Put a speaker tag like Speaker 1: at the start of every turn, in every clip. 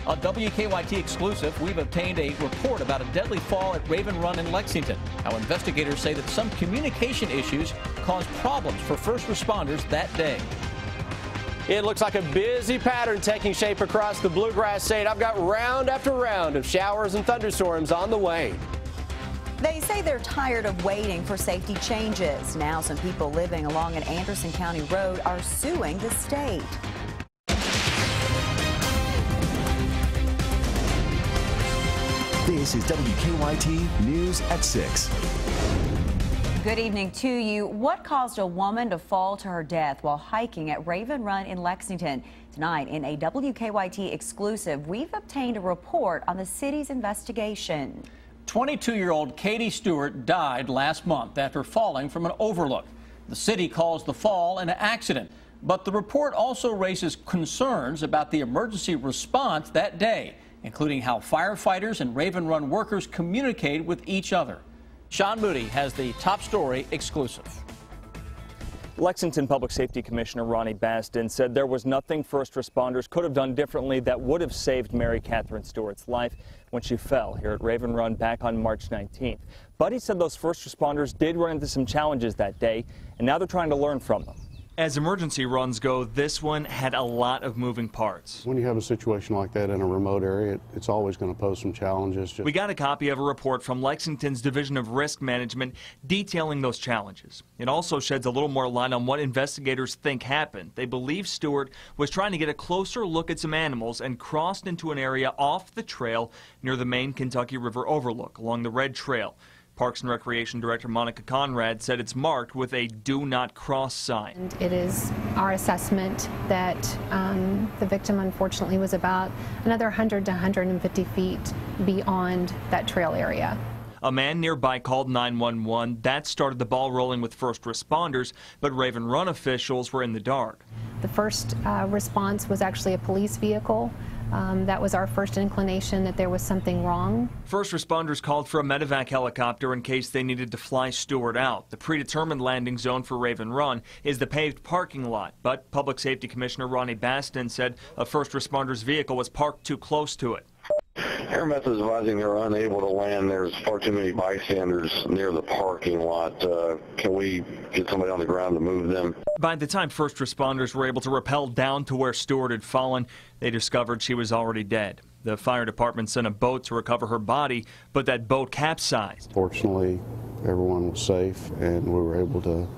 Speaker 1: A WKYT exclusive, we've obtained a report about a deadly fall at Raven Run in Lexington. How investigators say that some communication issues caused problems for first responders that day.
Speaker 2: It looks like a busy pattern taking shape across the Bluegrass State. I've got round after round of showers and thunderstorms on the way.
Speaker 3: They say they're tired of waiting for safety changes. Now some people living along an Anderson County road are suing the state.
Speaker 4: This is WKYT News at 6.
Speaker 3: Good evening to you. What caused a woman to fall to her death while hiking at Raven Run in Lexington? Tonight, in a WKYT exclusive, we've obtained a report on the city's investigation.
Speaker 1: 22-year-old Katie Stewart died last month after falling from an overlook. The city calls the fall an accident, but the report also raises concerns about the emergency response that day, including how firefighters and Raven Run workers communicate with each other. Sean Moody has the top story exclusive.
Speaker 5: Lexington Public Safety Commissioner Ronnie Baston said there was nothing first responders could have done differently that would have saved Mary Catherine Stewart's life when she fell here at Raven Run back on March 19th. But he said those first responders did run into some challenges that day, and now they're trying to learn from them.
Speaker 6: As emergency runs go, this one had a lot of moving parts.
Speaker 7: When you have a situation like that in a remote area, it's always going to pose some challenges.
Speaker 6: We got a copy of a report from Lexington's Division of Risk Management detailing those challenges. It also sheds a little more light on what investigators think happened. They believe Stewart was trying to get a closer look at some animals and crossed into an area off the trail near the main Kentucky River overlook along the Red Trail. Parks and Recreation Director Monica Conrad said it's marked with a do not cross sign.
Speaker 8: And it is our assessment that the victim unfortunately was about another 100 to 150 feet beyond that trail area.
Speaker 6: A man nearby called 911. That started the ball rolling with first responders, but Raven Run officials were in the dark.
Speaker 8: The first response was actually a police vehicle. That was our first inclination that there was something wrong.
Speaker 6: First responders called for a medevac helicopter in case they needed to fly Stewart out. The predetermined landing zone for Raven Run is the paved parking lot, but Public Safety Commissioner Ronnie Baston said a first responder's vehicle was parked too close to it.
Speaker 9: Air methods advising they're unable to land. There's far too many bystanders near the parking lot. Can we get somebody on the ground to move them?
Speaker 6: By the time first responders were able to rappel down to where Stewart had fallen, they discovered she was already dead. The fire department sent a boat to recover her body, but that boat capsized.
Speaker 7: Fortunately, everyone was safe, and we were able to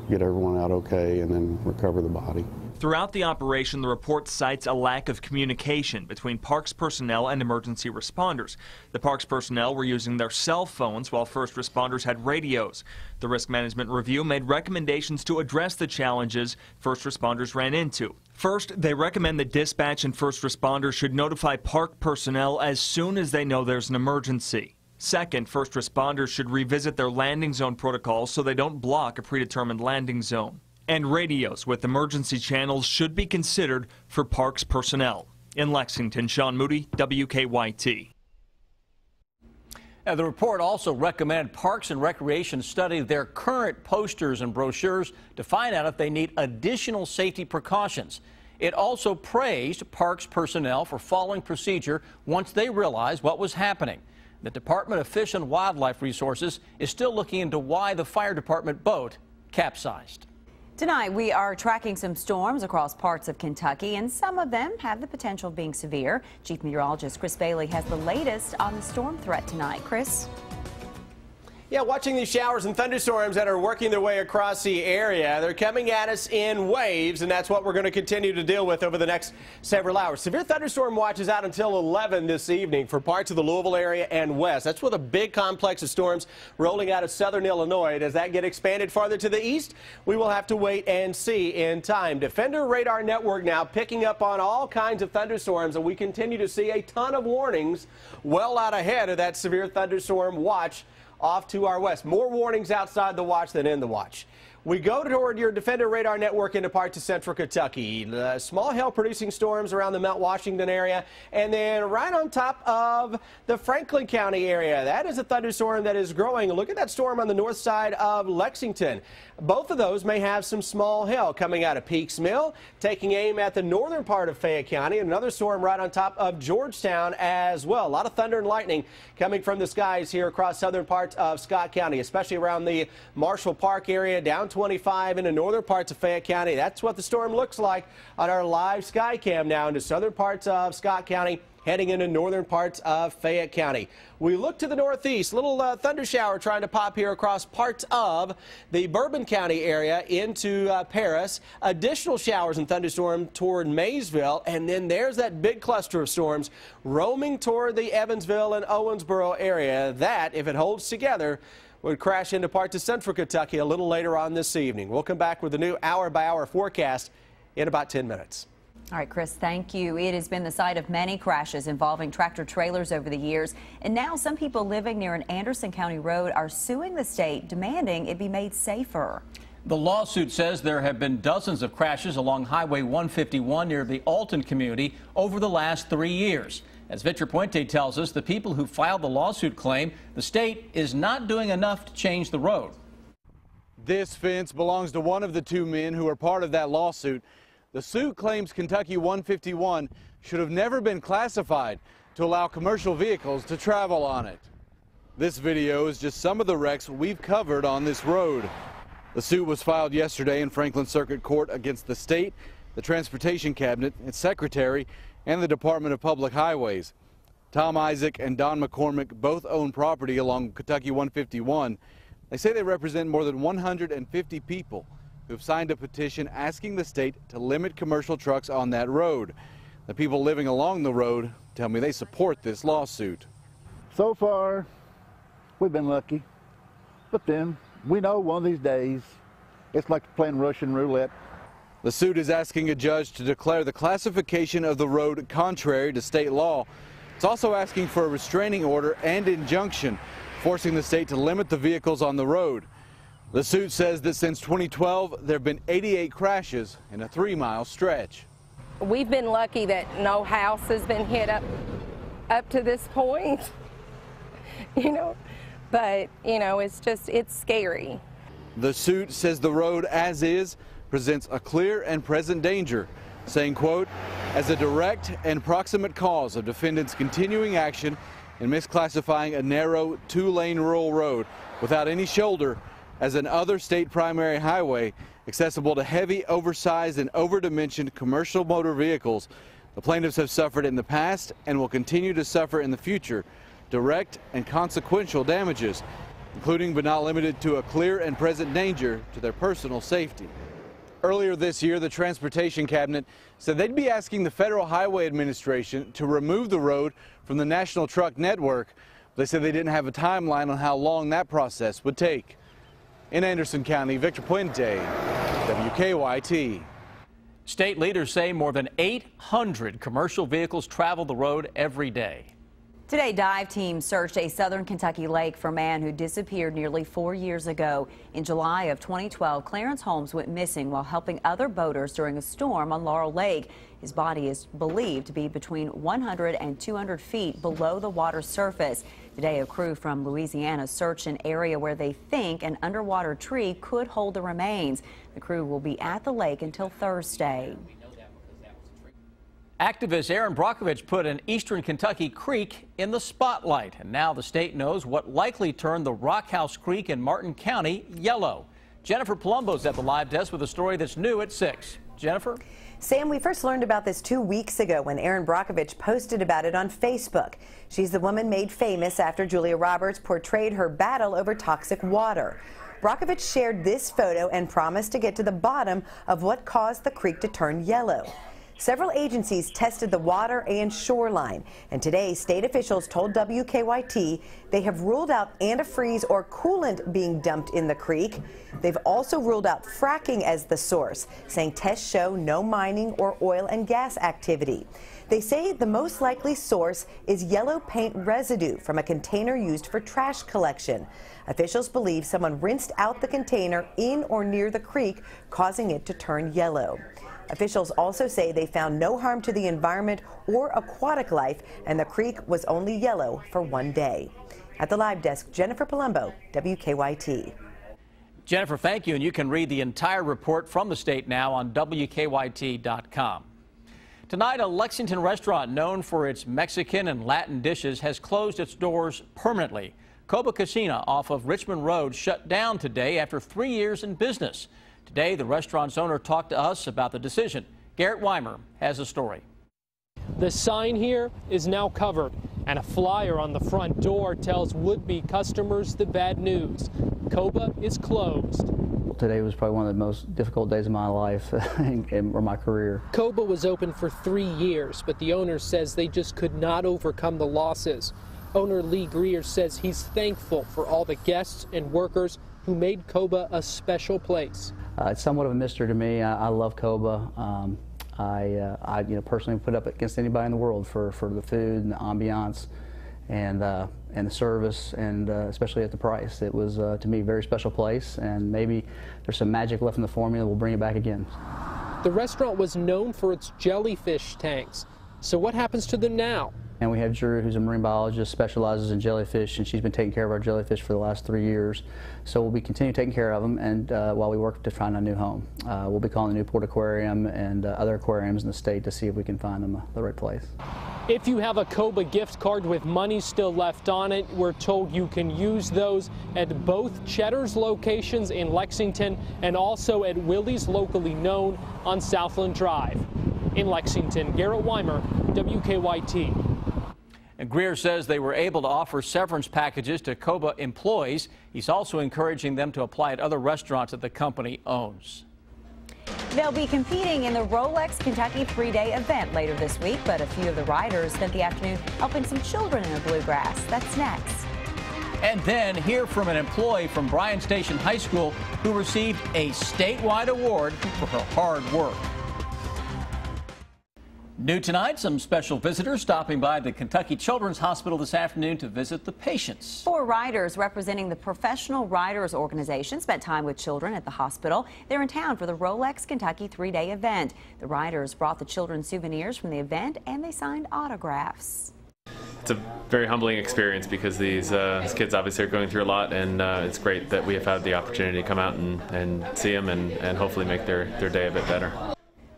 Speaker 7: get everyone out okay and then recover the body.
Speaker 6: Throughout the operation, the report cites a lack of communication between parks personnel and emergency responders. The parks personnel were using their cell phones while first responders had radios. The Risk Management Review made recommendations to address the challenges first responders ran into. First, they recommend that dispatch and first responders should notify park personnel as soon as they know there's an emergency. Second, first responders should revisit their landing zone protocols so they don't block a predetermined landing zone. And radios with emergency channels should be considered for parks personnel. In Lexington, Sean Moody, WKYT.
Speaker 1: The report also recommended Parks and Recreation study their current posters and brochures to find out if they need additional safety precautions. It also praised parks personnel for following procedure once they realized what was happening. The Department of Fish and Wildlife Resources is still looking into why the fire department boat capsized.
Speaker 3: Tonight, we are tracking some storms across parts of Kentucky, and some of them have the potential of being severe. Chief Meteorologist Chris Bailey has the latest on the storm threat tonight. Chris?
Speaker 2: Yeah, watching these showers and thunderstorms that are working their way across the area. They're coming at us in waves, and that's what we're going to continue to deal with over the next several hours. Severe thunderstorm watch is out until 11 this evening for parts of the Louisville area and west. That's with a big complex of storms rolling out of southern Illinois. Does that get expanded farther to the east? We will have to wait and see in time. Defender Radar Network now picking up on all kinds of thunderstorms, and we continue to see a ton of warnings well out ahead of that severe thunderstorm watch off to our west. More warnings outside the watch than in the watch. We go toward your Defender radar network into parts of central Kentucky. The small hail producing storms around the Mount Washington area, and then right on top of the Franklin County area. That is a thunderstorm that is growing. Look at that storm on the north side of Lexington. Both of those may have some small hail coming out of Peaks Mill, taking aim at the northern part of Fayette County. Another storm right on top of Georgetown as well. A lot of thunder and lightning coming from the skies here across southern parts of Scott County, especially around the Marshall Park area, down 25 in the northern parts of Fayette County. That's what the storm looks like on our live sky cam now into southern parts of Scott County, heading into northern parts of Fayette County. We look to the northeast, little thunder shower trying to pop here across parts of the Bourbon County area into Paris. Additional showers and thunderstorms toward Maysville, and then there's that big cluster of storms roaming toward the Evansville and Owensboro area. That, if it holds together, would crash into parts of central Kentucky a little later on this evening. We'll come back with the new hour-by-hour forecast in about 10 minutes.
Speaker 3: All right, Chris, thank you. It has been the site of many crashes involving tractor trailers over the years, and now some people living near an Anderson County road are suing the state, demanding it be made safer.
Speaker 1: The lawsuit says there have been dozens of crashes along Highway 151 near the Alton community over the last 3 years. As Victor Puente tells us, the people who filed the lawsuit claim the state is not doing enough to change the road.
Speaker 10: This fence belongs to one of the two men who are part of that lawsuit. The suit claims Kentucky 151 should have never been classified to allow commercial vehicles to travel on it. This video is just some of the wrecks we've covered on this road. The suit was filed yesterday in Franklin Circuit Court against the state, the Transportation Cabinet, its secretary, and the Department of Public Highways. Tom Isaac and Don McCormick both own property along Kentucky 151. They say they represent more than 150 people who have signed a petition asking the state to limit commercial trucks on that road. The people living along the road tell me they support this lawsuit.
Speaker 11: So far, we've been lucky, but then we know one of these days it's like playing Russian roulette.
Speaker 10: The suit is asking a judge to declare the classification of the road contrary to state law. It's also asking for a restraining order and injunction, forcing the state to limit the vehicles on the road. The suit says that since 2012, there have been 88 crashes in a 3-mile stretch.
Speaker 12: We've been lucky that no house has been hit up to this point, but, it's scary.
Speaker 10: The suit says the road as is presents a clear and present danger, saying, quote, as a direct and proximate cause of defendants' continuing action in misclassifying a narrow 2-lane rural road without any shoulder as an other state primary highway accessible to heavy, oversized, and overdimensioned commercial motor vehicles. The plaintiffs have suffered in the past and will continue to suffer in the future direct and consequential damages, including but not limited to a clear and present danger to their personal safety. Earlier this year, the Transportation Cabinet said they'd be asking the Federal Highway Administration to remove the road from the National Truck Network. They said they didn't have a timeline on how long that process would take. In Anderson County, Victor Puente, WKYT.
Speaker 1: State leaders say more than 800 commercial vehicles travel the road every day.
Speaker 3: Today, dive teams searched a southern Kentucky lake for a man who disappeared nearly 4 years ago. In July of 2012, Clarence Holmes went missing while helping other boaters during a storm on Laurel Lake. His body is believed to be between 100 and 200 feet below the water surface. Today, a crew from Louisiana searched an area where they think an underwater tree could hold the remains. The crew will be at the lake until Thursday.
Speaker 1: Activist Aaron Brockovich put an eastern Kentucky creek in the spotlight, and now the state knows what likely turned the Rockhouse Creek in Martin County yellow. Jennifer Palumbo's at the live desk with a story that's new at 6. Jennifer?
Speaker 13: Sam, we first learned about this 2 weeks ago when Aaron Brockovich posted about it on Facebook. She's the woman made famous after Julia Roberts portrayed her battle over toxic water. Brockovich shared this photo and promised to get to the bottom of what caused the creek to turn yellow. Several agencies tested the water and shoreline, and today state officials told WKYT they have ruled out antifreeze or coolant being dumped in the creek. They've also ruled out fracking as the source, saying tests show no mining or oil and gas activity. They say the most likely source is yellow paint residue from a container used for trash collection. Officials believe someone rinsed out the container in or near the creek, causing it to turn yellow. Officials also say they found no harm to the environment or aquatic life, and the creek was only yellow for one day. At the live desk, Jennifer Palumbo, WKYT.
Speaker 1: Jennifer, thank you, and you can read the entire report from the state now on WKYT.com. Tonight, a Lexington restaurant known for its Mexican and Latin dishes has closed its doors permanently. Coba Casina off of Richmond Road shut down today after 3 years in business. Today, the restaurant's owner talked to us about the decision. Garrett Weimer has a story.
Speaker 14: The sign here is now covered, and a flyer on the front door tells would-be customers the bad news. Coba is closed.
Speaker 15: Today was probably one of the most difficult days of my life or my career.
Speaker 14: Coba was open for 3 years, but the owner says they just could not overcome the losses. Owner Lee Greer says he's thankful for all the guests and workers who made Coba a special place.
Speaker 15: It's somewhat of a mystery to me. I love Coba. I personally put up against anybody in the world for the food and the ambiance and the service, and especially at the price. It was to me a very special place, and maybe there's some magic left in the formula. We'll bring it back again.
Speaker 14: The restaurant was known for its jellyfish tanks. So what happens to them now?
Speaker 15: And we have Drew, who's a marine biologist, specializes in jellyfish, and she's been taking care of our jellyfish for the last 3 years. So we'll be continuing taking care of them, and while we work to find a new home. We'll be calling the Newport Aquarium and other aquariums in the state to see if we can find them the right place.
Speaker 14: If you have a Coba gift card with money still left on it, we're told you can use those at both Cheddar's locations in Lexington and also at Willie's, locally known on Southland Drive. In Lexington, Garrett Weimer, WKYT.
Speaker 1: And Greer says they were able to offer severance packages to Coba employees. He's also encouraging them to apply at other restaurants that the company owns.
Speaker 3: They'll be competing in the Rolex Kentucky 3-day event later this week, but a few of the riders spent the afternoon helping some children in the bluegrass. That's next.
Speaker 1: And then hear from an employee from Bryan Station High School who received a statewide award for her hard work. New tonight, some special visitors stopping by the Kentucky Children's Hospital this afternoon to visit the patients.
Speaker 3: 4 riders representing the Professional Riders Organization spent time with children at the hospital. They're in town for the Rolex Kentucky 3-day event. The riders brought the children souvenirs from the event and they signed autographs.
Speaker 16: It's a very humbling experience because these kids obviously are going through a lot, and it's great that we have had the opportunity to come out and see them and hopefully make their day a bit better.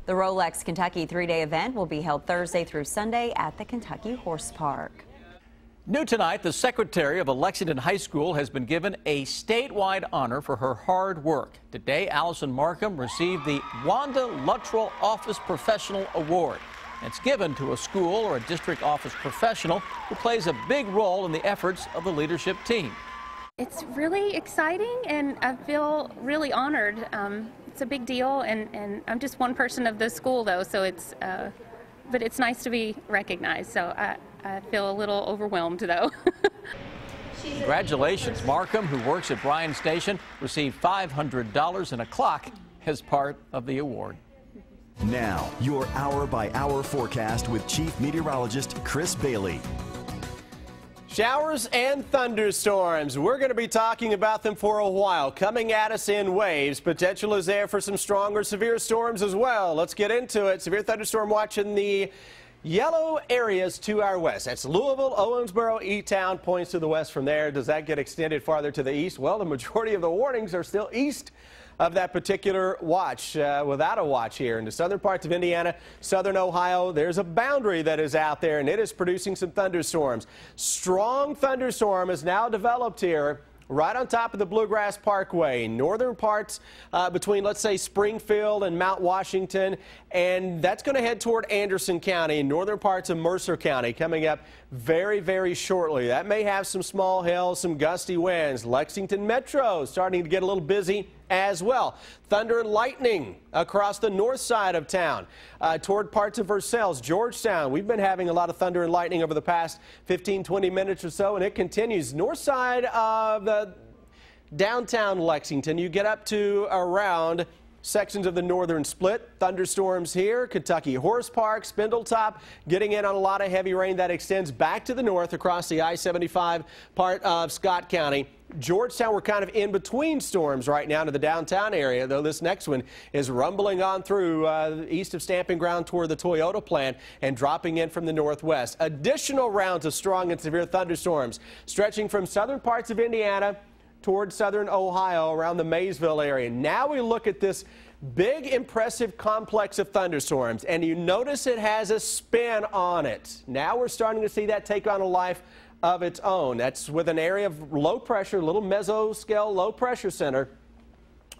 Speaker 3: The Rolex Kentucky 3-day event will be held Thursday through Sunday at the Kentucky Horse Park.
Speaker 1: New tonight, the secretary of a Lexington high school has been given a statewide honor for her hard work. Today, Allison Markham received the Wanda Luttrell Office Professional Award. It's given to a school or a district office professional who plays a big role in the efforts of the leadership team.
Speaker 17: It's really exciting, and I feel really honored. It's a big deal, and I'm just one person of the school, though, so but it's nice to be recognized. So I feel a little overwhelmed, though.
Speaker 1: Congratulations. Markham, who works at Bryan Station, received $500 and a clock as part of the award.
Speaker 4: Now, your hour-by-hour forecast with Chief Meteorologist Chris Bailey.
Speaker 2: Showers and thunderstorms. We're going to be talking about them for a while. Coming at us in waves. Potential is there for some stronger severe storms as well. Let's get into it. Severe thunderstorm watch in the yellow areas to our west. That's Louisville, Owensboro, E-Town points to the west from there. Does that get extended farther to the east? Well, the majority of the warnings are still east of that particular watch. Without a watch here in the southern parts of Indiana, southern Ohio, there's a boundary that is out there, and it is producing some thunderstorms. Strong thunderstorm is now developed here right on top of the Bluegrass Parkway, northern parts between, let's say, Springfield and Mount Washington, and that's going to head toward Anderson County and northern parts of Mercer County coming up very, very shortly. That may have some small hail, some gusty winds. Lexington Metro starting to get a little busy as well. Thunder and lightning across the north side of town toward parts of Versailles, Georgetown. We've been having a lot of thunder and lightning over the past 15-20 minutes or so, and it continues. North side of the downtown Lexington, you get up to around sections of the northern split. Thunderstorms here, Kentucky Horse Park, Spindletop, getting in on a lot of heavy rain that extends back to the north across the I-75 part of Scott County. Georgetown, we're kind of in between storms right now to the downtown area, though this next one is rumbling on through east of Stamping Ground toward the Toyota plant and dropping in from the northwest. Additional rounds of strong and severe thunderstorms stretching from southern parts of Indiana towards southern Ohio around the Maysville area. Now we look at this big, impressive complex of thunderstorms, and you notice it has a spin on it. Now we're starting to see that take on a life of its own. That's with an area of low pressure, little mesoscale low pressure center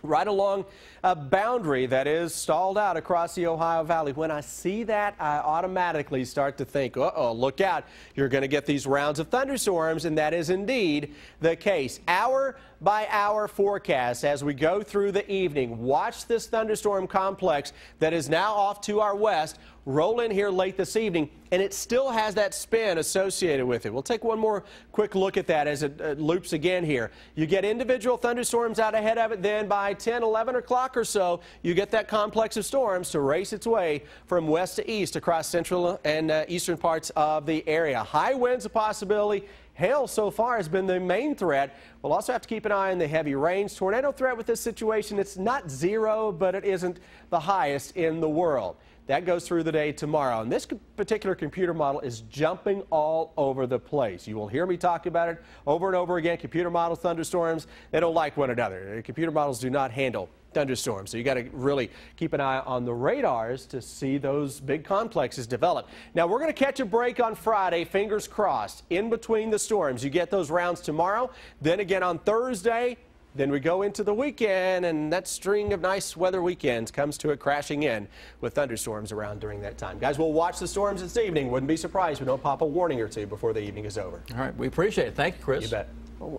Speaker 2: right along a boundary that is stalled out across the Ohio Valley. When I see that, I automatically start to think, uh-oh, look out. You're going to get these rounds of thunderstorms, and that is indeed the case. Hour by hour forecast as we go through the evening. Watch this thunderstorm complex that is now off to our west roll in here late this evening, and it still has that spin associated with it. We'll take one more quick look at that as it loops again here. You get individual thunderstorms out ahead of it, then by 10, 11 o'clock or so, you get that complex of storms to race its way from west to east across central and eastern parts of the area. High winds a possibility. Hail so far has been the main threat. We'll also have to keep an eye on the heavy rains. Tornado threat with this situation, it's not zero, but it isn't the highest in the world. That goes through the day tomorrow. And this particular computer model is jumping all over the place. You will hear me talk about it over and over again. Computer models, thunderstorms, they don't like one another. Computer models do not handle thunderstorms. So you got to really keep an eye on the radars to see those big complexes develop. Now we're going to catch a break on Friday, fingers crossed, in between the storms. You get those rounds tomorrow, then again on Thursday. Then we go into the weekend, and that string of nice weather weekends comes to it crashing in with thunderstorms around during that time. Guys, we'll watch the storms this evening. Wouldn't be surprised if we don't pop a warning or two before the evening is over.
Speaker 1: All right, we appreciate it. Thank you, Chris.
Speaker 2: You bet.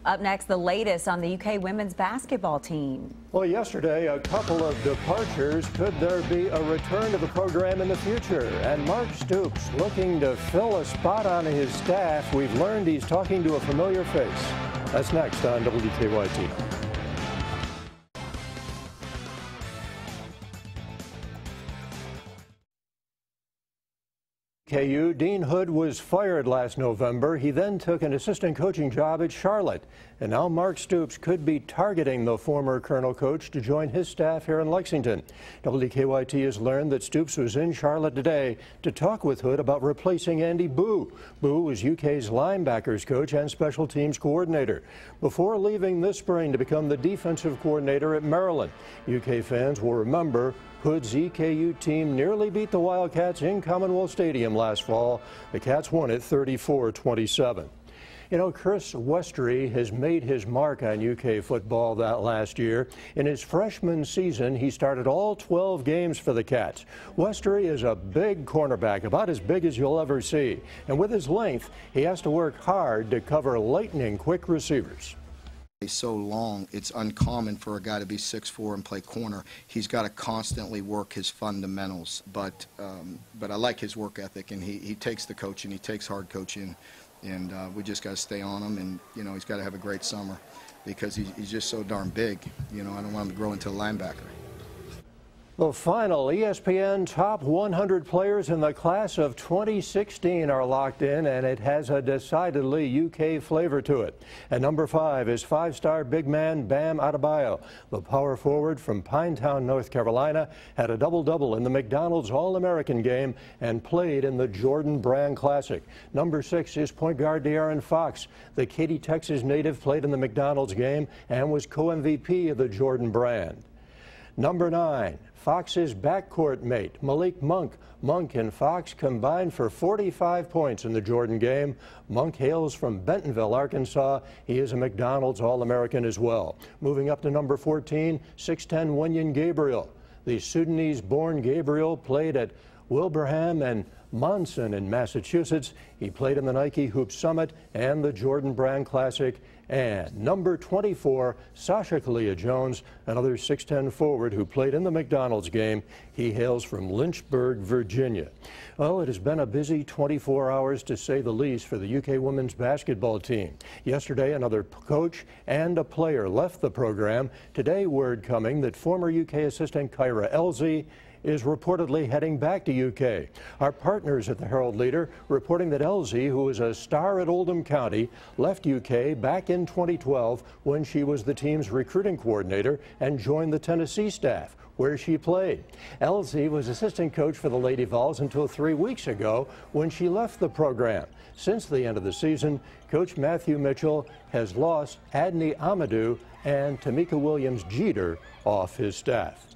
Speaker 3: Up next, the latest on the UK women's basketball team.
Speaker 18: Well, yesterday, a couple of departures. Could there be a return to the program in the future? And Mark Stoops looking to fill a spot on his staff. We've learned he's talking to a familiar face. That's next on WKYT. KU, Dean Hood was fired last November. He then took an assistant coaching job at Charlotte. And now Mark Stoops could be targeting the former Colonel coach to join his staff here in Lexington. WKYT has learned that Stoops was in Charlotte today to talk with Hood about replacing Andy Boo. Boo was UK's linebackers coach and special teams coordinator before leaving this spring to become the defensive coordinator at Maryland. UK fans will remember Hood's EKU team nearly beat the Wildcats in Commonwealth Stadium last fall. The Cats won it 34-27. You know, Chris Westery has made his mark on UK football that last year. In his freshman season, he started all 12 games for the Cats. Westery is a big cornerback, about as big as you'll ever see. And with his length, he has to work hard to cover lightning-quick receivers.
Speaker 19: He's so long, it's uncommon for a guy to be 6'4" and play corner. He's got to constantly work his fundamentals, but I like his work ethic, and he takes the coaching, he takes hard coaching, and we just got to stay on him, and, you know, he's got to have a great summer because he's just so darn big. You know, I don't want him to grow into a linebacker.
Speaker 18: The final ESPN top 100 players in the class of 2016 are locked in, and it has a decidedly UK flavor to it. At number 5 is 5-star big man Bam Adebayo. The power forward from Pinetown, North Carolina, had a double-double in the McDonald's All-American game and played in the Jordan Brand Classic. Number 6 is point guard De'Aaron Fox. The Katy, Texas native played in the McDonald's game and was co-MVP of the Jordan Brand. Number 9, Fox's backcourt mate, Malik Monk. Monk and Fox combined for 45 points in the Jordan game. Monk hails from Bentonville, Arkansas. He is a McDonald's All-American as well. Moving up to number 14, 6'10" Wenyen Gabriel. The Sudanese-born Gabriel played at Wilbraham and Monson in Massachusetts. He played in the Nike Hoop Summit and the Jordan Brand Classic. And number 24, Sasha Kalia-Jones, another 6'10 forward who played in the McDonald's game. He hails from Lynchburg, Virginia. Well, it has been a busy 24 hours to say the least for the UK women's basketball team. Yesterday, another coach and a player left the program. Today, word coming that former UK assistant Kyra Elsie is reportedly heading back to UK. Our partners at the Herald Leader reporting that Elsie, who is a star at Oldham County, left UK back in 2012 when she was the team's recruiting coordinator and joined the Tennessee staff, where she played. Elsie was assistant coach for the Lady Vols until 3 weeks ago when she left the program. Since the end of the season, Coach Matthew Mitchell has lost Adney Amadou and Tamika Williams-Jeter off his staff.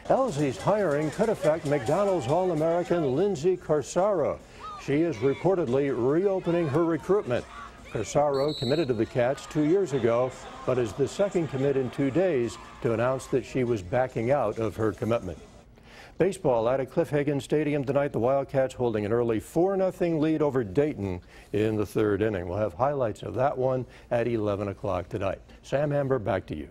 Speaker 18: Elsie's hiring could affect McDonald's All-American Lindsay Corsaro. She is reportedly reopening her recruitment. Corsaro committed to the Cats 2 years ago, but is the second commit in 2 days to announce that she was backing out of her commitment. Baseball at Cliff Hagan Stadium tonight, the Wildcats holding an early 4-0 lead over Dayton in the third inning. We'll have highlights of that one at 11 o'clock tonight. Sam Amber, back to you.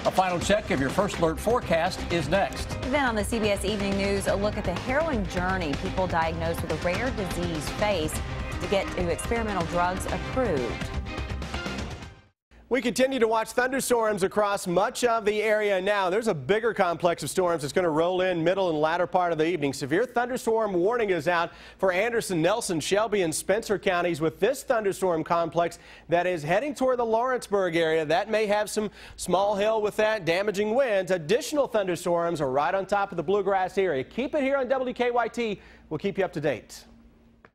Speaker 1: A final check of your First Alert forecast is next.
Speaker 3: Then on the CBS Evening News, a look at the harrowing journey people diagnosed with a rare disease face to get experimental drugs approved.
Speaker 2: We continue to watch thunderstorms across much of the area now. There's a bigger complex of storms that's going to roll in middle and latter part of the evening. Severe thunderstorm warning is out for Anderson, Nelson, Shelby, and Spencer counties with this thunderstorm complex that is heading toward the Lawrenceburg area. That may have some small hail with that, damaging winds. Additional thunderstorms are right on top of the Bluegrass area. Keep it here on WKYT. We'll keep you up to date.